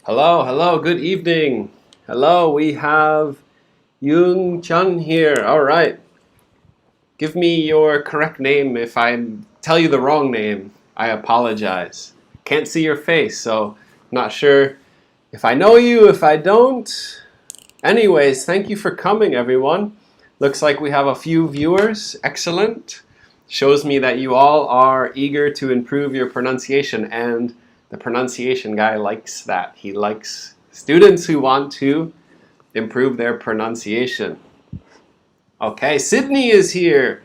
Hello, hello, good evening. Hello, we have Yoon Chun here. All right. Give me your correct name. If I tell you the wrong name, I apologize. Can't see your face, so not sure if I know you, if I don't. Anyways, thank you for coming, everyone. Looks like we have a few viewers. Excellent. Shows me that you all are eager to improve your pronunciation, and the pronunciation guy likes that. He likes students who want to improve their pronunciation. Okay, Sydney is here.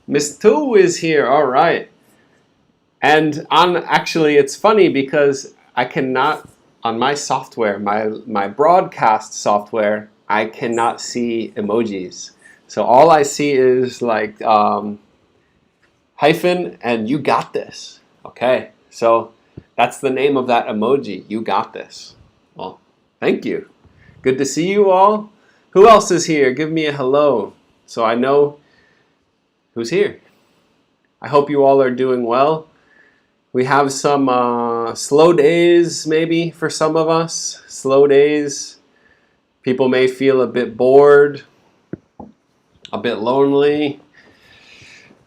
Miss Tu is here. All right. And actually, it's funny because I cannot, on my software, my broadcast software, I cannot see emojis. So all I see is like hyphen and you got this. Okay, so that's the name of that emoji. You got this. Well, thank you. Good to see you all. Who else is here? Give me a hello so I know who's here. I hope you all are doing well. We have some slow days maybe for some of us. Slow days. People may feel a bit bored, a bit lonely.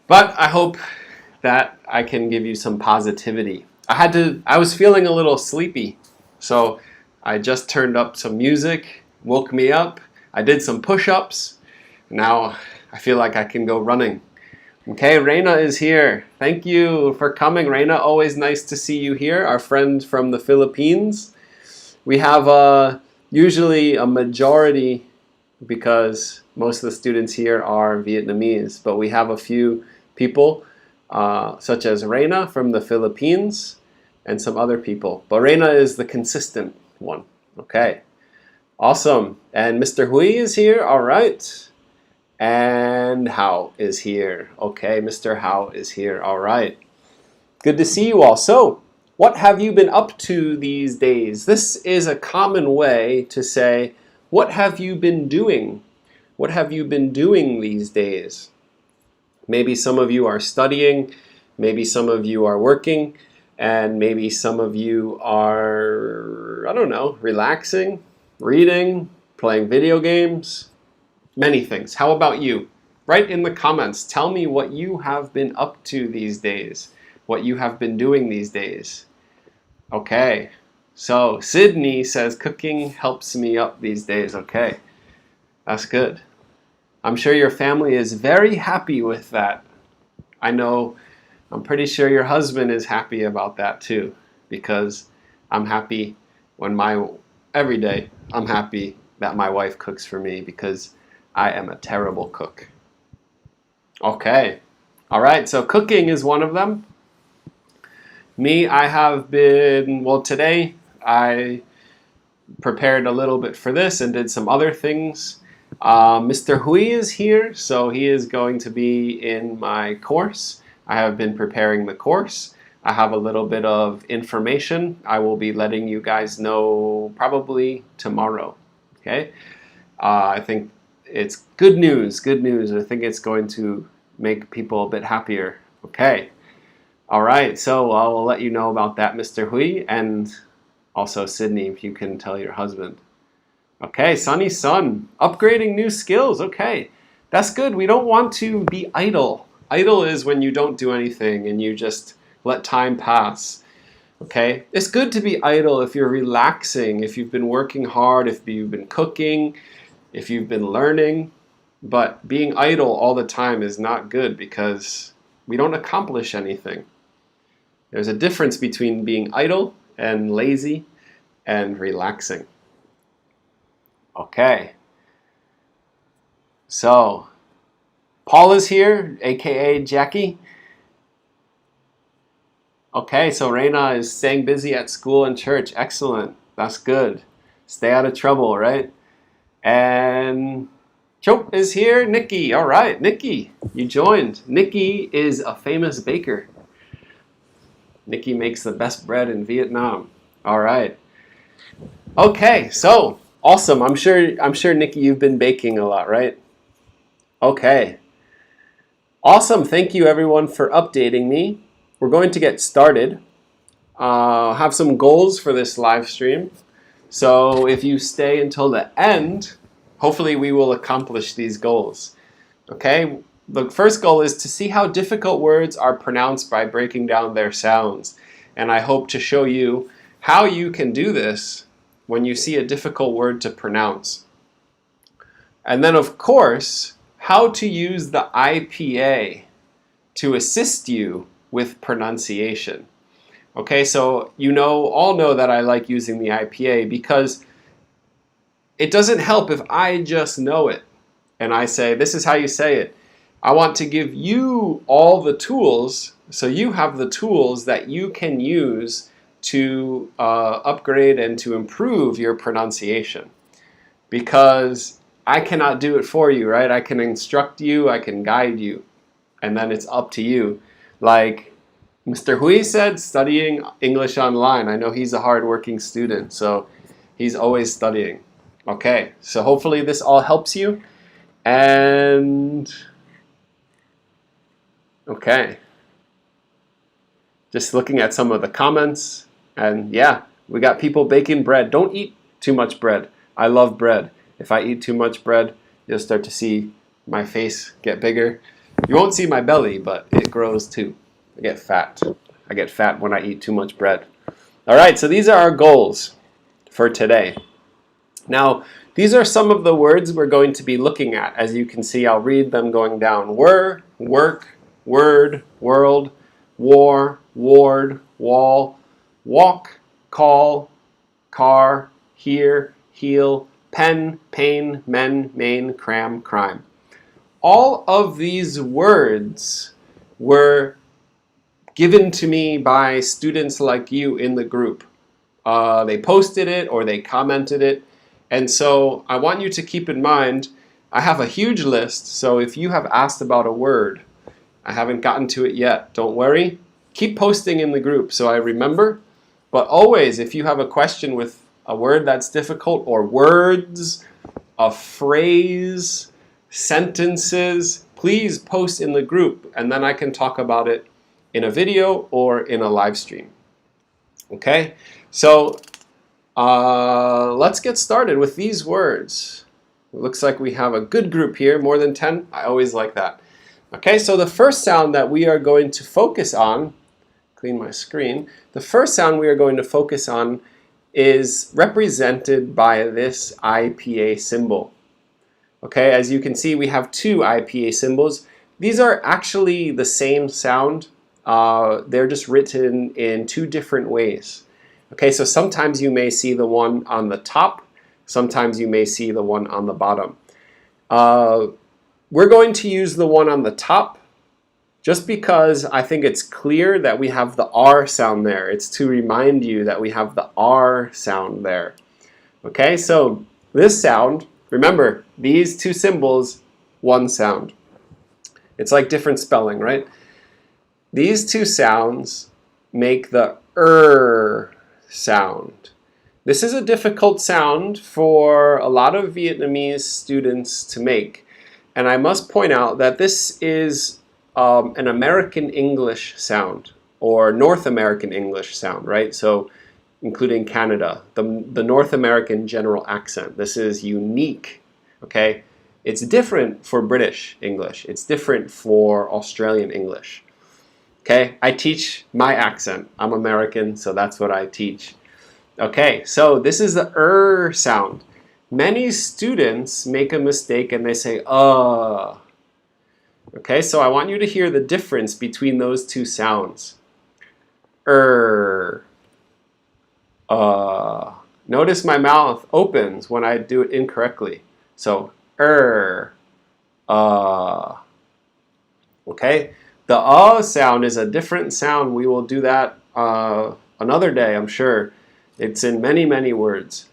But I hope that I can give you some positivity. I was feeling a little sleepy, so I just turned up some music, woke me up. I did some push-ups. Now I feel like I can go running. Okay, Reina is here. Thank you for coming, Reina. Always nice to see you here, our friend from the Philippines. We have usually a majority because most of the students here are Vietnamese, but we have a few people such as Reina from the Philippines and some other people. But Reina is the consistent one. Okay, awesome. And Mr. Hui is here. All right. And Hao is here. Okay, Mr. Hao is here. All right. Good to see you all. So, what have you been up to these days? This is a common way to say, what have you been doing? What have you been doing these days? Maybe some of you are studying, maybe some of you are working, and maybe some of you are, I don't know, relaxing, reading, playing video games, many things. How about you? Write in the comments. Tell me what you have been up to these days, what you have been doing these days. Okay, so Sydney says cooking helps me up these days. Okay, that's good. I'm sure your family is very happy with that. I'm pretty sure your husband is happy about that too, because I'm happy every day I'm happy that my wife cooks for me because I am a terrible cook. Okay, all right, so cooking is one of them. Me, I have been, well, today I prepared a little bit for this and did some other things. Mr. Hui is here, so he is going to be in my course. I have been preparing the course. I have a little bit of information. I will be letting you guys know probably tomorrow. Okay? I think it's good news, good news. I think it's going to make people a bit happier. Okay. All right, so I will let you know about that, Mr. Hui, and also Sydney, if you can tell your husband. Okay, Sunny Sun, upgrading new skills. Okay, that's good. We don't want to be idle. Idle is when you don't do anything and you just let time pass. Okay, it's good to be idle if you're relaxing, if you've been working hard, if you've been cooking, if you've been learning. But being idle all the time is not good because we don't accomplish anything. There's a difference between being idle and lazy and relaxing. Okay. So, Paul is here, aka Jackie. Okay, so Reina is staying busy at school and church. Excellent. That's good. Stay out of trouble, right? And Chop is here. Nikki. All right, Nikki, you joined. Nikki is a famous baker. Nikki makes the best bread in Vietnam. All right. Okay, so awesome. I'm sure Nikki, you've been baking a lot, right? Okay. Awesome. Thank you everyone for updating me. We're going to get started. Have some goals for this live stream. So if you stay until the end, hopefully we will accomplish these goals. Okay, the first goal is to see how difficult words are pronounced by breaking down their sounds. And I hope to show you how you can do this when you see a difficult word to pronounce. And then, of course, how to use the IPA to assist you with pronunciation. Okay, so all know that I like using the IPA because it doesn't help if I just know it and I say, this is how you say it. I want to give you all the tools so you have the tools that you can use to upgrade and to improve your pronunciation. Because I cannot do it for you, right? I can instruct you, I can guide you, and then it's up to you. Like Mr. Hui said, studying English online. I know he's a hardworking student, so he's always studying. Okay, so hopefully this all helps you. And okay, just looking at some of the comments, and yeah, we got people baking bread. Don't eat too much bread. I love bread. If I eat too much bread, you'll start to see my face get bigger. You won't see my belly, but it grows too. I get fat. I get fat when I eat too much bread. All right, so these are our goals for today. Now, these are some of the words we're going to be looking at. As you can see, I'll read them going down. Were, work, word, world, war, ward, wall, walk, call, car, hear, heal, pen, pain, men, main, cram, crime. All of these words were given to me by students like you in the group. They posted it or they commented it. And so I want you to keep in mind, I have a huge list. So if you have asked about a word, I haven't gotten to it yet, don't worry. Keep posting in the group so I remember. But always, if you have a question with a word that's difficult or words, a phrase, sentences, please post in the group and then I can talk about it in a video or in a live stream. Okay, so let's get started with these words. It looks like we have a good group here, more than 10. I always like that. Okay, so the first sound that we are going to focus on, clean my screen, the first sound we are going to focus on is represented by this IPA symbol. Okay, as you can see, we have two IPA symbols. These are actually the same sound. They're just written in two different ways. Okay, so sometimes you may see the one on the top, sometimes you may see the one on the bottom. We're going to use the one on the top just because I think it's clear that we have the R sound there. It's to remind you that we have the R sound there. Okay, so this sound, remember, these two symbols, one sound. It's like different spelling, right? These two sounds make the sound. This is a difficult sound for a lot of Vietnamese students to make. And I must point out that this is an American English sound or North American English sound, right? So including Canada, the North American general accent. This is unique, okay? It's different for British English. It's different for Australian English. Okay, I teach my accent. I'm American, so that's what I teach. Okay, so this is the sound. Many students make a mistake and they say, Okay, so I want you to hear the difference between those two sounds. Notice my mouth opens when I do it incorrectly. So, Okay, the sound is a different sound. We will do that another day, I'm sure. It's in many, many words.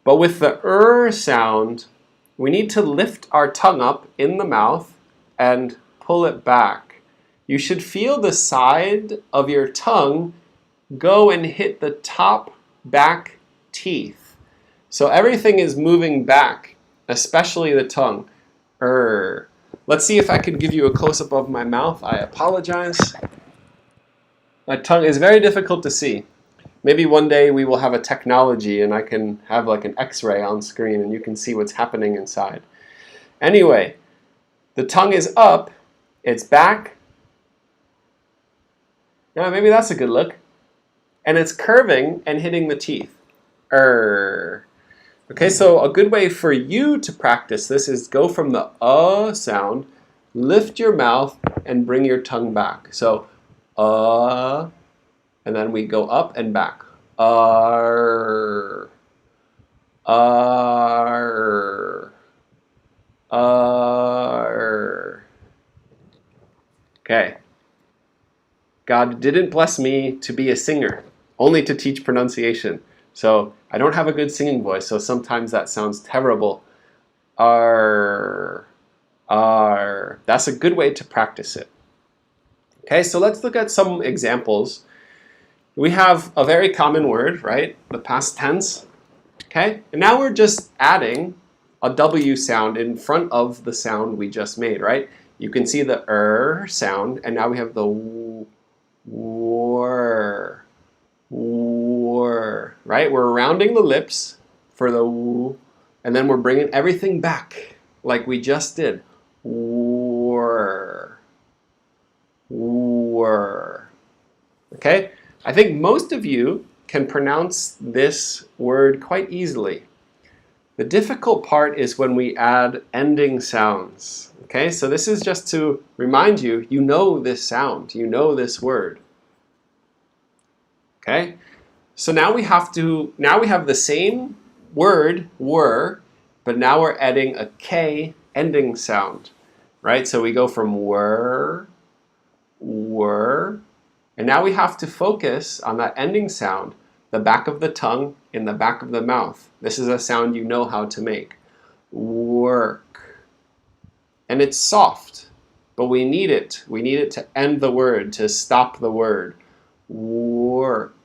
But with the sound, we need to lift our tongue up in the mouth and pull it back. You should feel the side of your tongue go and hit the top back teeth. So everything is moving back, especially the tongue. Let's see if I can give you a close-up of my mouth. I apologize. My tongue is very difficult to see. Maybe one day we will have a technology and I can have like an X-ray on screen and you can see what's happening inside. Anyway, the tongue is up, it's back. Yeah, maybe that's a good look. And it's curving and hitting the teeth. Okay, so a good way for you to practice this is go from the sound, lift your mouth, and bring your tongue back. So, and then we go up and back. Okay. God didn't bless me to be a singer, only to teach pronunciation. So I don't have a good singing voice, so sometimes that sounds terrible. That's a good way to practice it. Okay, so let's look at some examples. We have a very common word, right? The past tense. Okay, and now we're just adding a W sound in front of the sound we just made, right? You can see the sound, and now we have the right? We're rounding the lips for the w, and then we're bringing everything back like we just did. Okay? I think most of you can pronounce this word quite easily. The difficult part is when we add ending sounds. Okay? So this is just to remind you, you know this sound, you know this word. Okay? So now we have the same word, were, but now we're adding a K ending sound, right? So we go from were, and now we have to focus on that ending sound, the back of the tongue in the back of the mouth. This is a sound you know how to make. Work. And it's soft, but we need it. We need it to end the word, to stop the word. Work.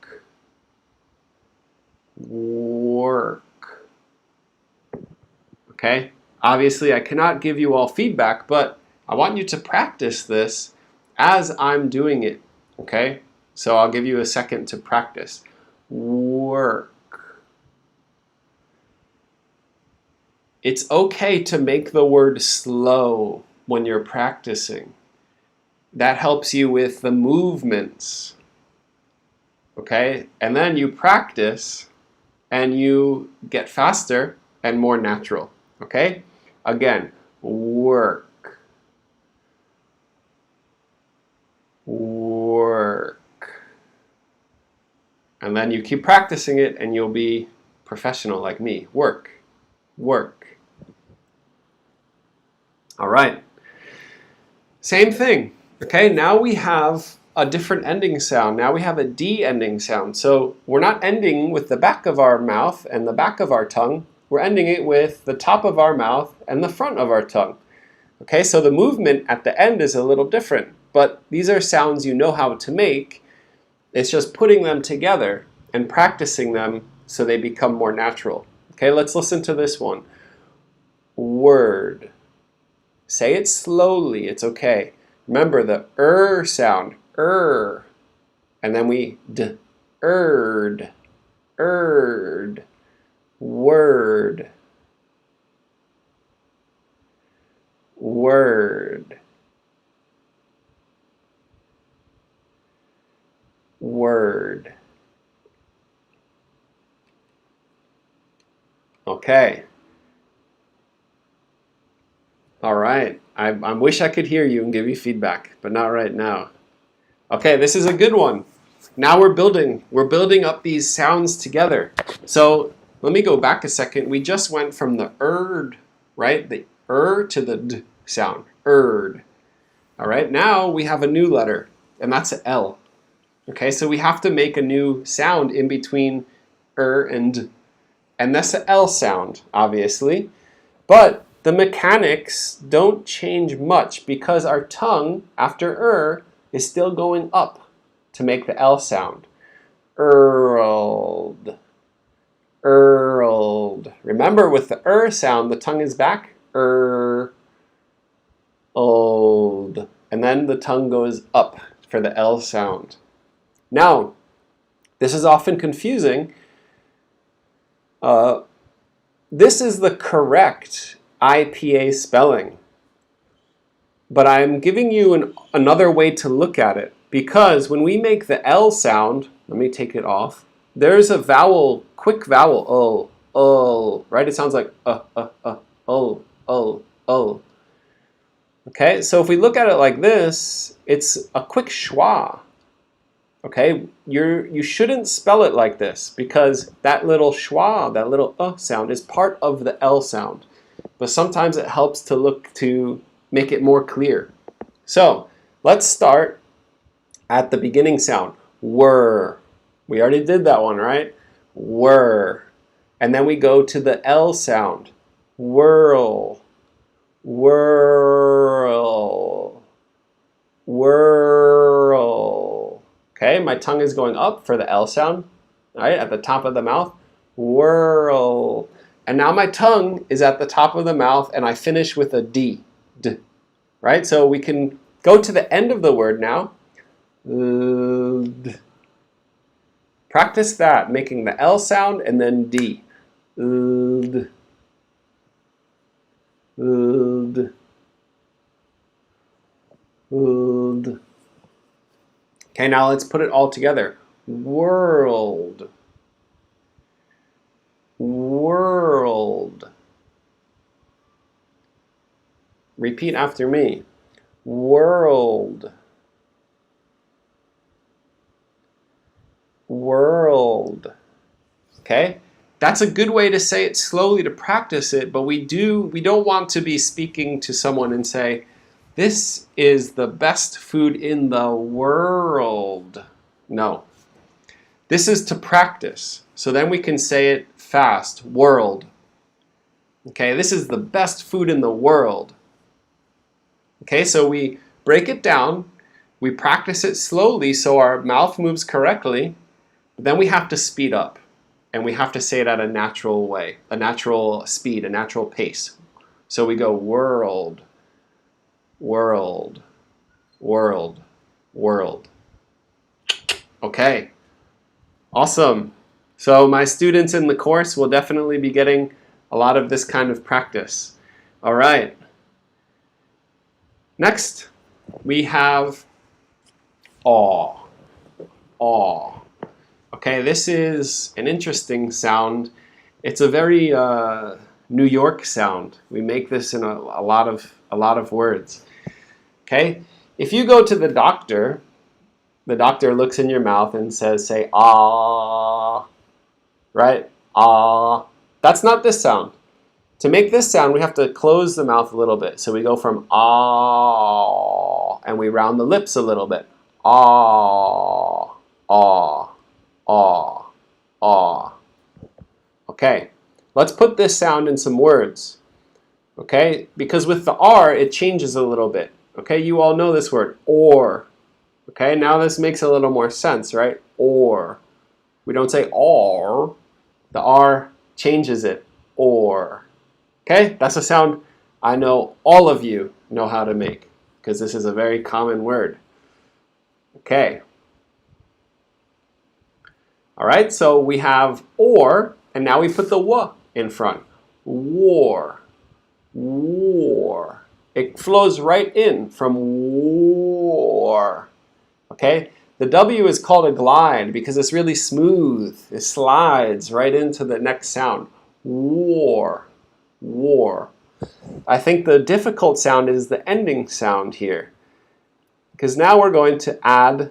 Okay? Obviously, I cannot give you all feedback, but I want you to practice this as I'm doing it. Okay? So I'll give you a second to practice. Work. It's okay to make the word slow when you're practicing. That helps you with the movements. Okay? And then you practice and you get faster and more natural. Okay? Again, work. And then you keep practicing it and you'll be professional like me. Work. All right. Same thing. Okay, now we have a different ending sound. Now we have a D ending sound. So we're not ending with the back of our mouth and the back of our tongue. We're ending it with the top of our mouth and the front of our tongue. Okay, so the movement at the end is a little different, but these are sounds you know how to make. It's just putting them together and practicing them so they become more natural. Okay, let's listen to this one. Word. Say it slowly, it's okay. Remember the sound, and then we word. Okay. All right. I wish I could hear you and give you feedback, but not right now. Okay, this is a good one. Now we're building up these sounds together. So let me go back a second. We just went from the right? The to the d sound. All right, now we have a new letter, and that's an L. Okay, so we have to make a new sound in between and d. And that's an L sound, obviously. But the mechanics don't change much because our tongue, after is still going up to make the L sound. Earled. Remember, with the sound, the tongue is back. Old. And then the tongue goes up for the L sound. Now, This is often confusing. This is the correct IPA spelling. But I'm giving you another way to look at it, because when we make the L sound, let me take it off, there's a vowel, quick vowel, right? It sounds like Okay, so if we look at it like this, it's a quick schwa. Okay, you shouldn't spell it like this, because that little schwa, that little sound, is part of the L sound. But sometimes it helps to make it more clear. So let's start at the beginning sound. Whir. We already did that one, right? Whir. And then we go to the L sound. Whirl. Whirl. Whirl. Okay, my tongue is going up for the L sound, right, at the top of the mouth. Whirl. And now my tongue is at the top of the mouth, and I finish with a D. D. Right? So we can go to the end of the word now. Practice that, making the L sound and then D. Okay, now let's put it all together. World. World. Repeat after me. World. World. Okay? That's a good way to say it slowly to practice it, but we don't want to be speaking to someone and say, this is the best food in the world. No. This is to practice. So then we can say it fast. World. Okay, this is the best food in the world. Okay, so we break it down. We practice it slowly so our mouth moves correctly. But then we have to speed up. And we have to say it at a natural way, a natural speed, a natural pace. So we go world, world, world, world. Okay, awesome. So my students in the course will definitely be getting a lot of this kind of practice. All right. Next, we have aw, aw. Okay, this is an interesting sound. It's a very New York sound. We make this in a lot of words. Okay, if you go to the doctor looks in your mouth and says, say, ah, right? Ah. That's not this sound. To make this sound, we have to close the mouth a little bit. So we go from ah, and we round the lips a little bit. Ah, ah, ah, ah. Okay, let's put this sound in some words. Okay, because with the R, it changes a little bit. Okay, you all know this word, or. Okay, now this makes a little more sense, right? Or. We don't say or. The R changes it, or. Okay, that's a sound I know all of you know how to make, because this is a very common word. Okay. All right, so we have or, and now we put the w in front. War. War. It flows right in from war. Okay, the W is called a glide because it's really smooth. It slides right into the next sound. War. War. I think the difficult sound is the ending sound here, because now we're going to add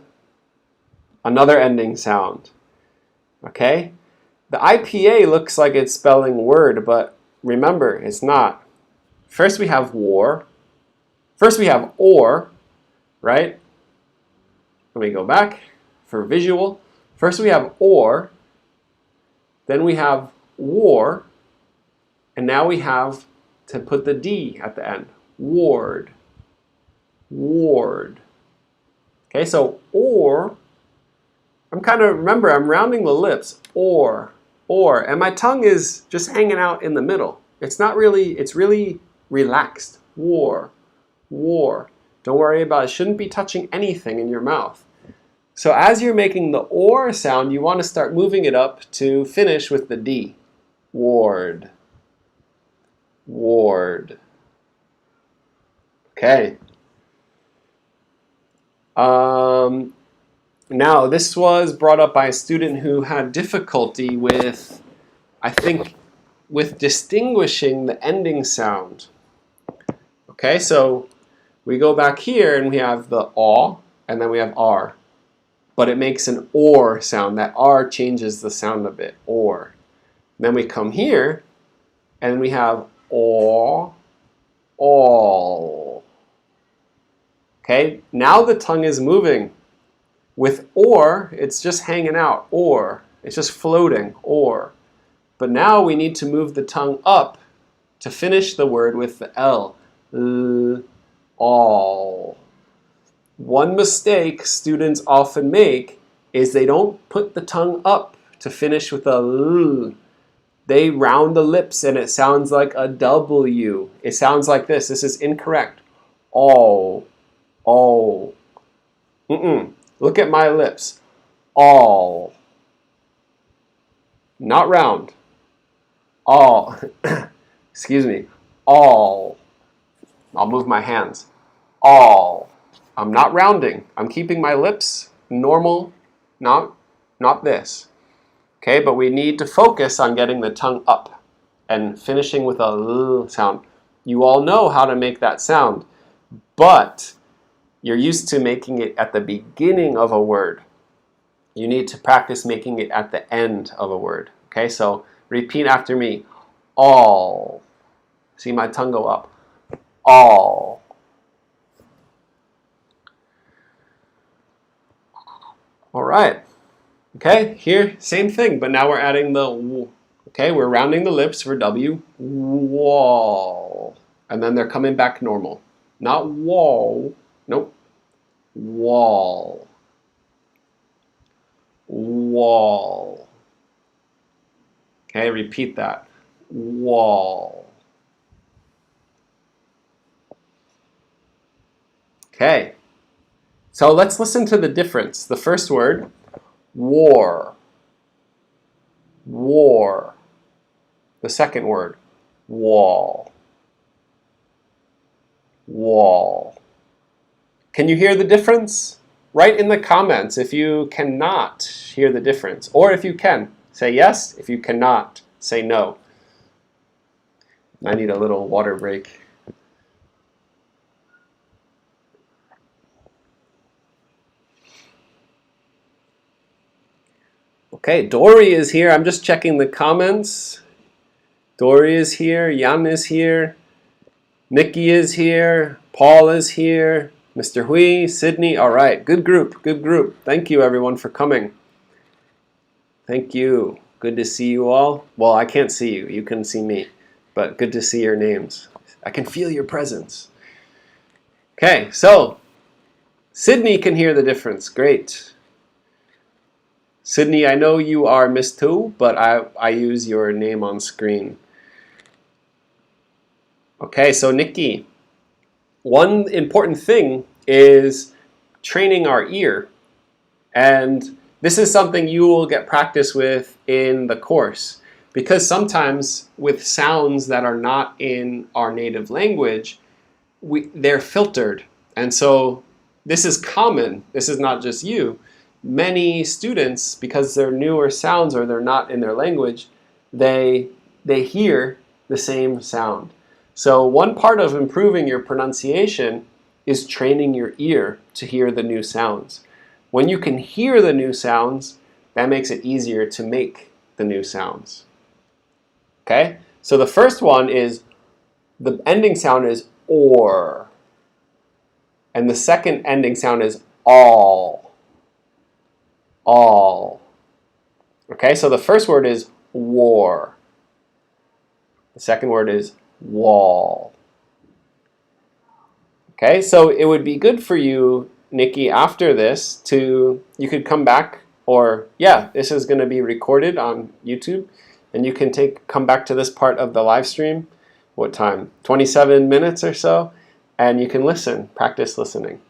another ending sound. Okay? The IPA looks like it's spelling word, but remember, it's not. First we have war. First we have or, right? Let me go back for visual. First we have or, then we have war, and now we have to put the D at the end. Ward. Ward. Okay, so or, remember, I'm rounding the lips. Or, and my tongue is just hanging out in the middle. It's really relaxed. War. War. Don't worry about it. It shouldn't be touching anything in your mouth. So as you're making the or sound, you want to start moving it up to finish with the D. Ward. Ward. Okay. Now, this was brought up by a student who had difficulty with, I think, with distinguishing the ending sound. Okay, so we go back here and we have the aw, and then we have r. But it makes an or sound. That r changes the sound a bit, or. Then we come here, and we have aw, all. Okay, now the tongue is moving. With or, it's just hanging out, or. It's just floating, or. But now we need to move the tongue up to finish the word with the L. All. One mistake students often make is they don't put the tongue up to finish with a L. They round the lips and it sounds like a W. It sounds like this. This is incorrect. All. All. Look at my lips. All. Not round. All. Excuse me. All. I'll move my hands. All. I'm not rounding. I'm keeping my lips normal, not this. Okay, but we need to focus on getting the tongue up and finishing with a L sound. You all know how to make that sound, but you're used to making it at the beginning of a word. You need to practice making it at the end of a word. Okay, so repeat after me. All. See my tongue go up. All. All right. Okay, here, same thing, but now we're adding the w. Okay, we're rounding the lips for W. Wall. And then they're coming back normal. Not wall. Nope. Wall. Wall. Okay, repeat that. Wall. Okay. So let's listen to the difference. The first word, war. War. The second word, wall. Wall. Can you hear the difference? Write in the comments if you cannot hear the difference. Or if you can, say yes. If you cannot, say no. I need a little water break. Okay, Dory is here. I'm just checking the comments. Dory is here. Jan is here. Nikki is here. Paul is here. Mr. Hui, Sydney. All right, good group, good group. Thank you, everyone, for coming. Thank you. Good to see you all. Well, I can't see you. You can see me. But good to see your names. I can feel your presence. Okay, so Sydney can hear the difference. Great. Sydney, I know you are Miss Tu, but I use your name on screen. Okay, so Nikki, one important thing is training our ear. And this is something you will get practice with in the course. Because sometimes with sounds that are not in our native language, they're filtered. And so this is common. This is not just you. Many students, because they're newer sounds or they're not in their language, they hear the same sound. So one part of improving your pronunciation is training your ear to hear the new sounds. When you can hear the new sounds, that makes it easier to make the new sounds. Okay? So the first one is, the ending sound is or. And the second ending sound is all. All. Okay, so the first word is war. The second word is wall. Okay, so it would be good for you, Nikki, after this you could come back, or yeah, this is going to be recorded on YouTube, and you can come back to this part of the live stream. What time? 27 minutes or so, and you can listen, practice listening.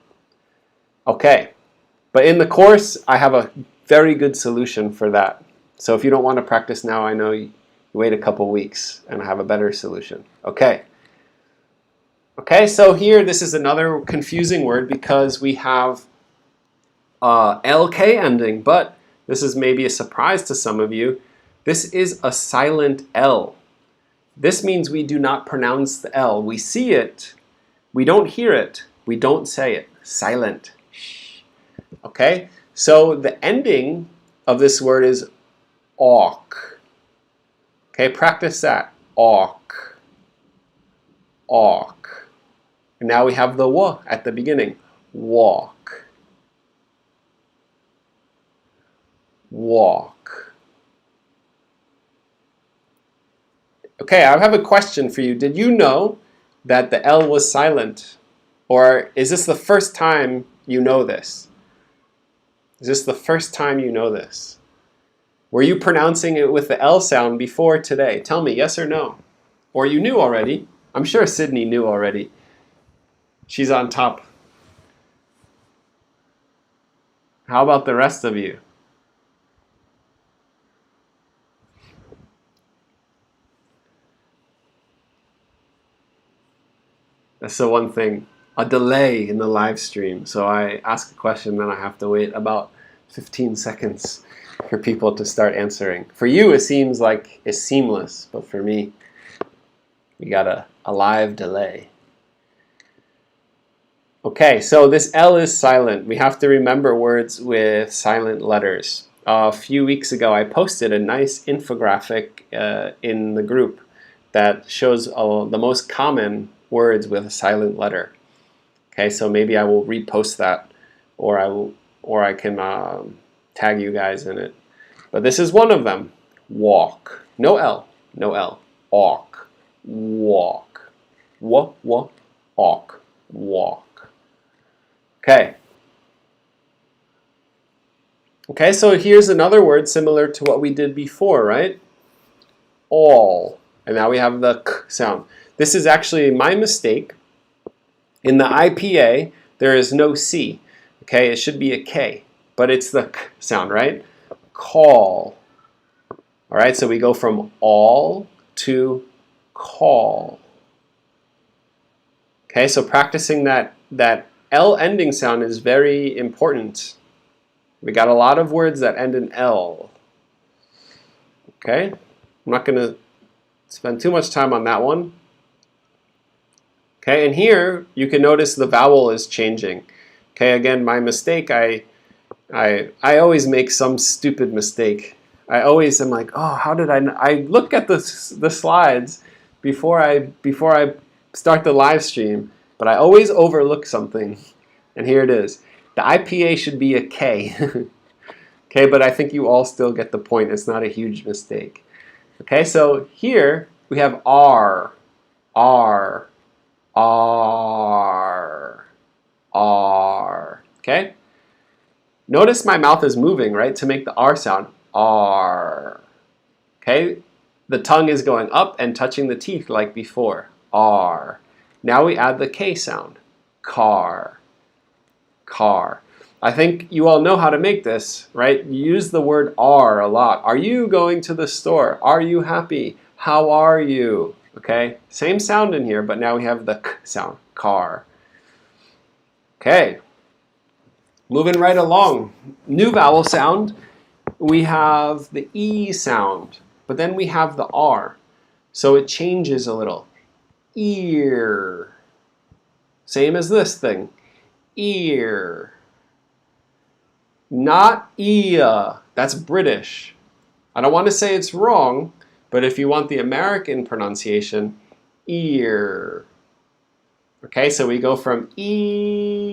Okay. But in the course, I have a very good solution for that. So if you don't want to practice now, I know you wait a couple weeks and I have a better solution. Okay. Okay, so here this is another confusing word because we have LK ending, but this is maybe a surprise to some of you. This is a silent L. This means we do not pronounce the L. We see it, we don't hear it, we don't say it. Silent. Okay, so the ending of this word is awk. Okay, practice that. Awk. Awk. And now we have the W at the beginning. Walk. Walk. Okay, I have a question for you. Did you know that the L was silent? Or is this the first time you know this? Is this the first time you know this? Were you pronouncing it with the L sound before today? Tell me, yes or no? Or you knew already. I'm sure Sydney knew already. She's on top. How about the rest of you? That's the one thing. A delay in the live stream. So I ask a question, then I have to wait about 15 seconds for people to start answering. For you, it seems like it's seamless, but for me, we got a live delay. Okay, so this L is silent. We have to remember words with silent letters. A few weeks ago, I posted a nice infographic in the group that shows the most common words with a silent letter. Okay, so maybe I will repost that, or I can tag you guys in it. But this is one of them. Walk. No L. No L. Awk. Walk. Awk. Walk. Okay. Okay, so here's another word similar to what we did before, right? All. And now we have the k sound. This is actually my mistake. In the IPA, there is no C. Okay, it should be a K, but it's the k sound, right? Call. All right, so we go from all to call. Okay, so practicing that L ending sound is very important. We got a lot of words that end in L. Okay, I'm not going to spend too much time on that one. Okay, and here you can notice the vowel is changing. Okay, again, my mistake, I always make some stupid mistake. I always am like, oh, how did I look at the slides before I start the live stream, but I always overlook something. And here it is. The IPA should be a K. Okay, but I think you all still get the point. It's not a huge mistake. Okay, so here we have R, R, R, R. Okay? Notice my mouth is moving, right, to make the R sound. R. Okay? The tongue is going up and touching the teeth like before. R. Now we add the K sound. Car. Car. I think you all know how to make this, right? You use the word R a lot. Are you going to the store? Are you happy? How are you? Okay? Same sound in here, but now we have the K sound. Car. Okay. Moving right along. New vowel sound. We have the E sound, but then we have the R. So it changes a little. Ear. Same as this thing. Ear. Not ear. That's British. I don't want to say it's wrong, but if you want the American pronunciation, ear. Okay, so we go from ear.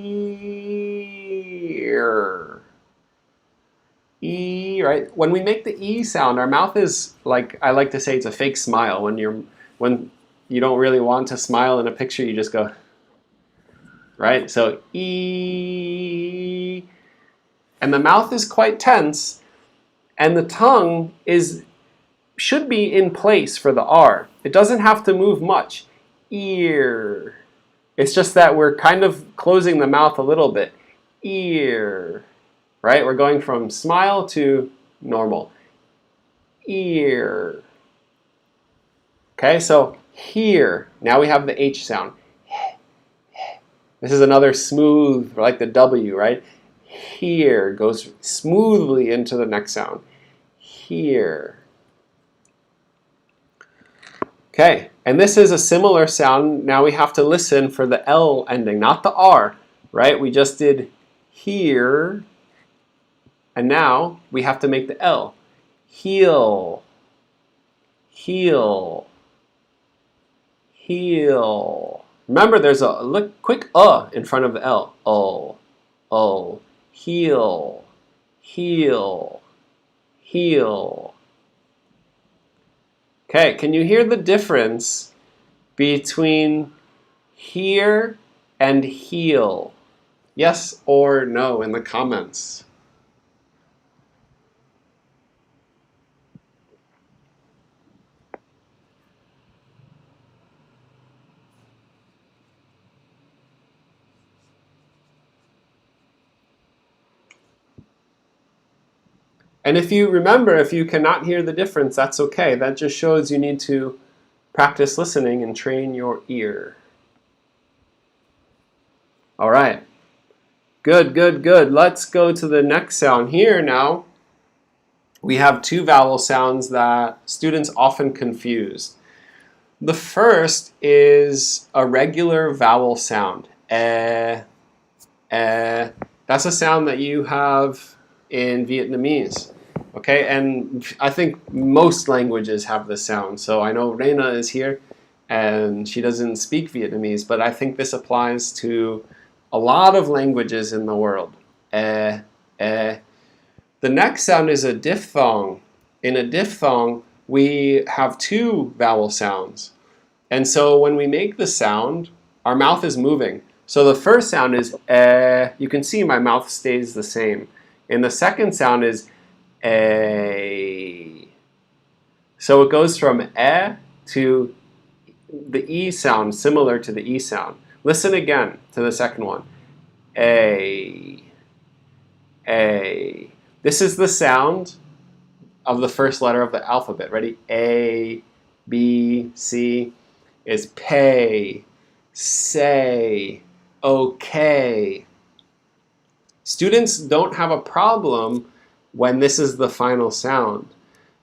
E, right? When we make the E sound, our mouth is like, I like to say it's a fake smile. When you don't really want to smile in a picture, you just go, right? So E, and the mouth is quite tense, and the tongue should be in place for the R. It doesn't have to move much. Ear. It's just that we're kind of closing the mouth a little bit. Ear. right? We're going from smile to normal. Ear. Okay, so here, now we have the H sound. This is another smooth, like the W, right? Here goes smoothly into the next sound. Here. Okay, and this is a similar sound. Now we have to listen for the L ending, not the R, right? We just did here, and now we have to make the L. Heel, heel, heel. Remember, there's a quick in front of the L. Oh, heel, heel, heel. Okay, can you hear the difference between here and heel? Yes or no in the comments. And if you remember, if you cannot hear the difference, that's okay. That just shows you need to practice listening and train your ear. All right. Good, good, good. Let's go to the next sound here now. We have two vowel sounds that students often confuse. The first is a regular vowel sound. That's a sound that you have in Vietnamese. Okay, and I think most languages have this sound. So I know Reina is here and she doesn't speak Vietnamese, but I think this applies to a lot of languages in the world. The next sound is a diphthong. In a diphthong, we have two vowel sounds. And so when we make the sound, our mouth is moving. So the first sound is you can see my mouth stays the same. And the second sound is a. So it goes from to the E sound, similar to the E sound. Listen again to the second one. A. This is the sound of the first letter of the alphabet. Ready? A, B, C is pay, say, okay. Students don't have a problem when this is the final sound.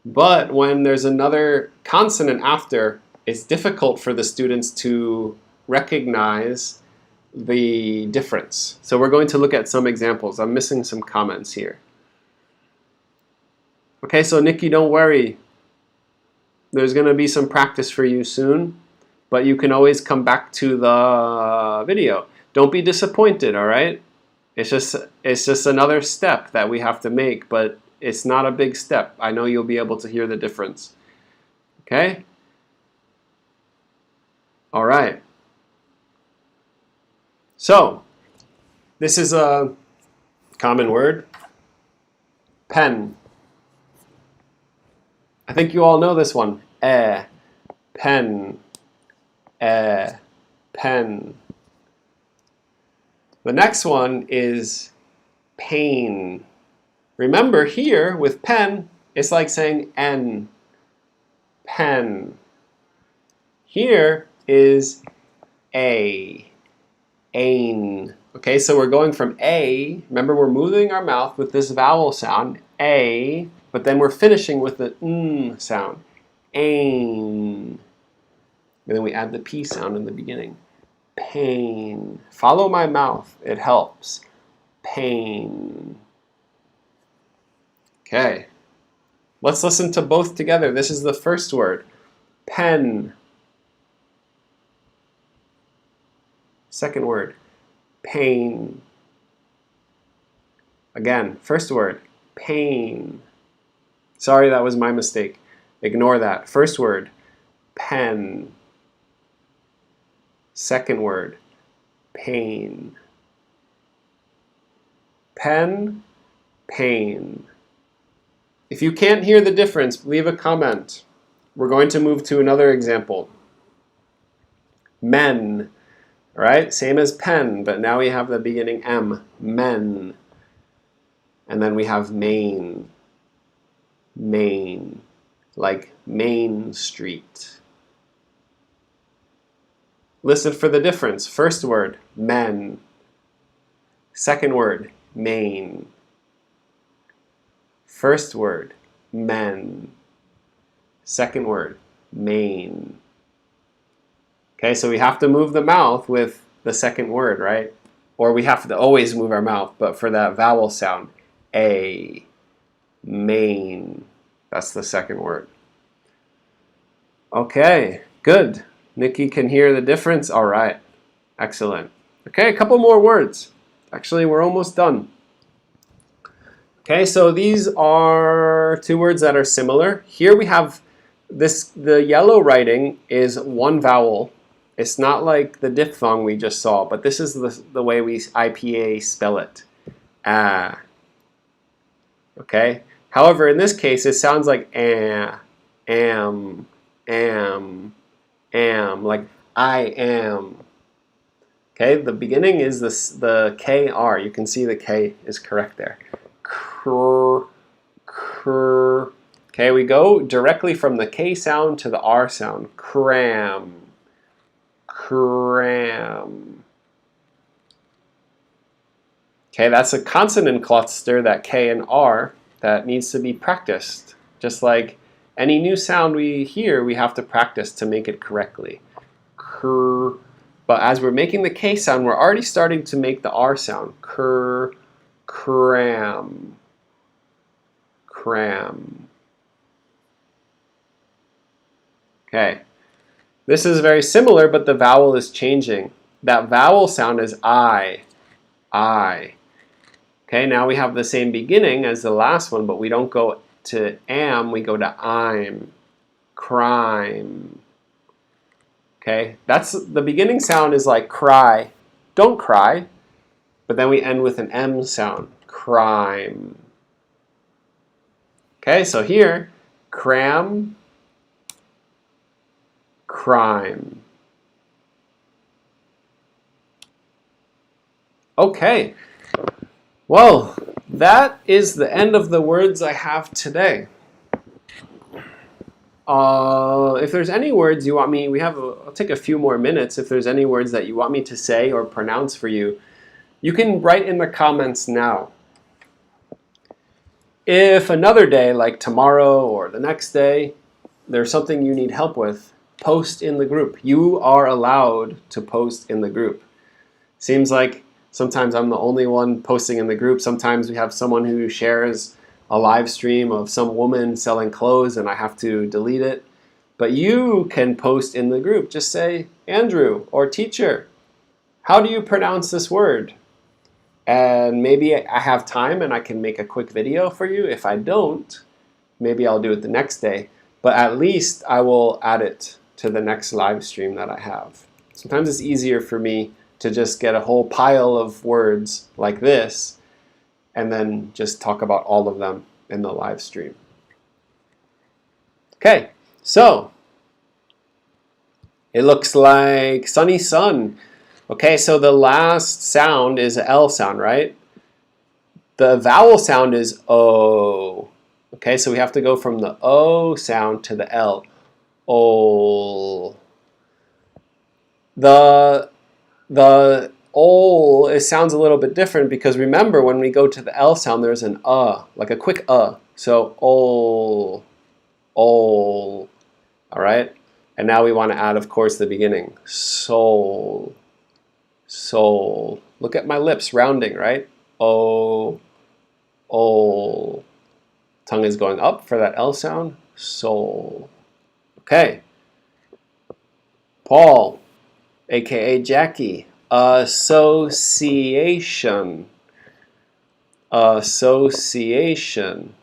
But when there's another consonant after, it's difficult for the students to recognize the difference. So we're going to look at some examples. I'm missing some comments here. Okay, so Nikki, don't worry. There's going to be some practice for you soon, but you can always come back to the video. Don't be disappointed, all right? It's just another step that we have to make, but it's not a big step. I know you'll be able to hear the difference. Okay? All right. So, this is a common word. Pen. I think you all know this one. Pen. Pen. The next one is pain. Remember here with pen, it's like saying N. Pen. Here is A. Ain. Okay, so we're going from A. Remember, we're moving our mouth with this vowel sound, A, but then we're finishing with the N sound. Ain. And then we add the P sound in the beginning. Pain. Follow my mouth. It helps. Pain. Okay. Let's listen to both together. This is the first word. Pen. Second word. Pain. Again, first word. Pain. Sorry, that was my mistake. Ignore that. First word. Pen. Second word, pain. Pen, pain. If you can't hear the difference, leave a comment. We're going to move to another example. Men. All right, same as pen, but now we have the beginning M. Men. And then we have main, main, like Main Street. Listen for the difference. First word, men. Second word, main. First word, men. Second word, main. Okay, so we have to move the mouth with the second word, right? Or we have to always move our mouth, but for that vowel sound, a, main. That's the second word. Okay, good. Nikki can hear the difference? All right, excellent. Okay, a couple more words. Actually, we're almost done. Okay, so these are two words that are similar. Here we have this, the yellow writing is one vowel. It's not like the diphthong we just saw, but this is the way we IPA spell it. Ah. Okay? However, in this case, it sounds like am, like I am. Okay, the beginning is the KR. You can see the K is correct there. Okay, we go directly from the K sound to the R sound. Cram. Cram. Okay, that's a consonant cluster, that K and R, that needs to be practiced. Just like any new sound we hear, we have to practice to make it correctly. But as we're making the K sound, we're already starting to make the R sound. Cram. Cram. Okay. This is very similar, but the vowel is changing. That vowel sound is I. I. Okay, now we have the same beginning as the last one, but we don't go to am, we go to I'm. Crime. Okay, that's the beginning sound is like cry. Don't cry. But then we end with an M sound. Crime. Okay, so here, cram, crime. Okay, well, that is the end of the words I have today. If there's any words you want me, I'll take a few more minutes. If there's any words that you want me to say or pronounce for you, you can write in the comments now. If another day, like tomorrow or the next day, there's something you need help with, post in the group. You are allowed to post in the group. Seems like sometimes I'm the only one posting in the group. Sometimes we have someone who shares a live stream of some woman selling clothes and I have to delete it. But you can post in the group. Just say, Andrew or teacher, how do you pronounce this word? And maybe I have time and I can make a quick video for you. If I don't, maybe I'll do it the next day. But at least I will add it to the next live stream that I have. Sometimes it's easier for me to just get a whole pile of words like this and then just talk about all of them in the live stream. Okay, so it looks like sunny sun. Okay, so the last sound is an L sound, right? The vowel sound is O. Okay, so we have to go from the O sound to the L. O. The O, it sounds a little bit different because remember when we go to the L sound, there's an like a quick So O. All right? And now we want to add, of course, the beginning. Soul. Soul. Look at my lips rounding, right? O. Tongue is going up for that L sound. Soul. Okay. Paul, aka Jackie. Association. Association.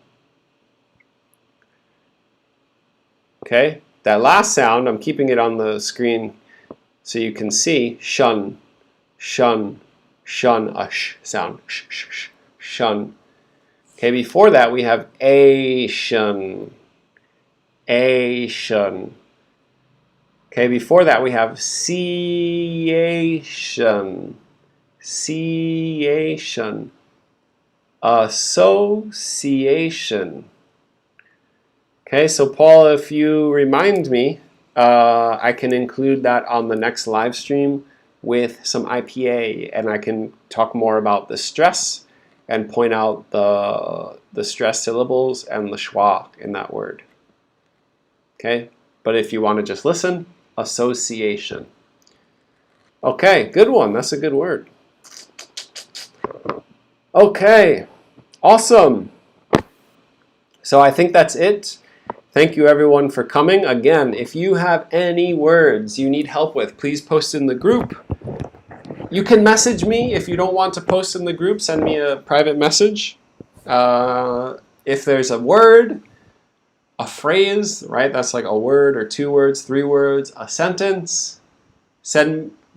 Okay. That last sound, I'm keeping it on the screen so you can see. Shun. Shun. Shun. A sh sound. Sh, sh, sh. Shun. Okay, before that we have Asian. Asian. Okay, before that we have Ciation. Ciation. Association. Okay, so Paul, if you remind me, I can include that on the next live stream with some IPA, and I can talk more about the stress and point out the stress syllables and the schwa in that word. Okay, but if you want to just listen, association. Okay, good one. That's a good word. Okay, awesome. So I think that's it. Thank you everyone for coming. Again, if you have any words you need help with, please post in the group. You can message me if you don't want to post in the group. Send me a private message. If there's a word, a phrase, right? That's like a word or 2 words, 3 words, a sentence.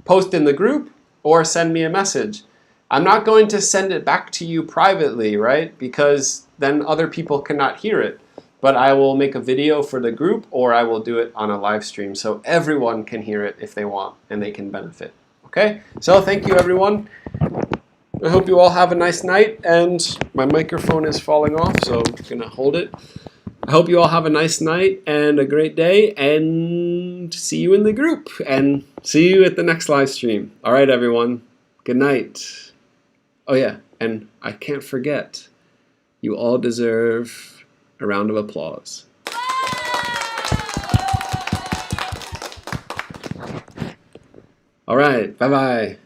Post in the group or send me a message. I'm not going to send it back to you privately, right? Because then other people cannot hear it. But I will make a video for the group, or I will do it on a live stream so everyone can hear it if they want and they can benefit. Okay? So thank you everyone. I hope you all have a nice night, and my microphone is falling off, so I'm gonna hold it. I hope you all have a nice night and a great day, and see you in the group, and see you at the next live stream. All right, everyone. Good night. Oh yeah, and I can't forget, you all deserve a round of applause. All right, bye-bye.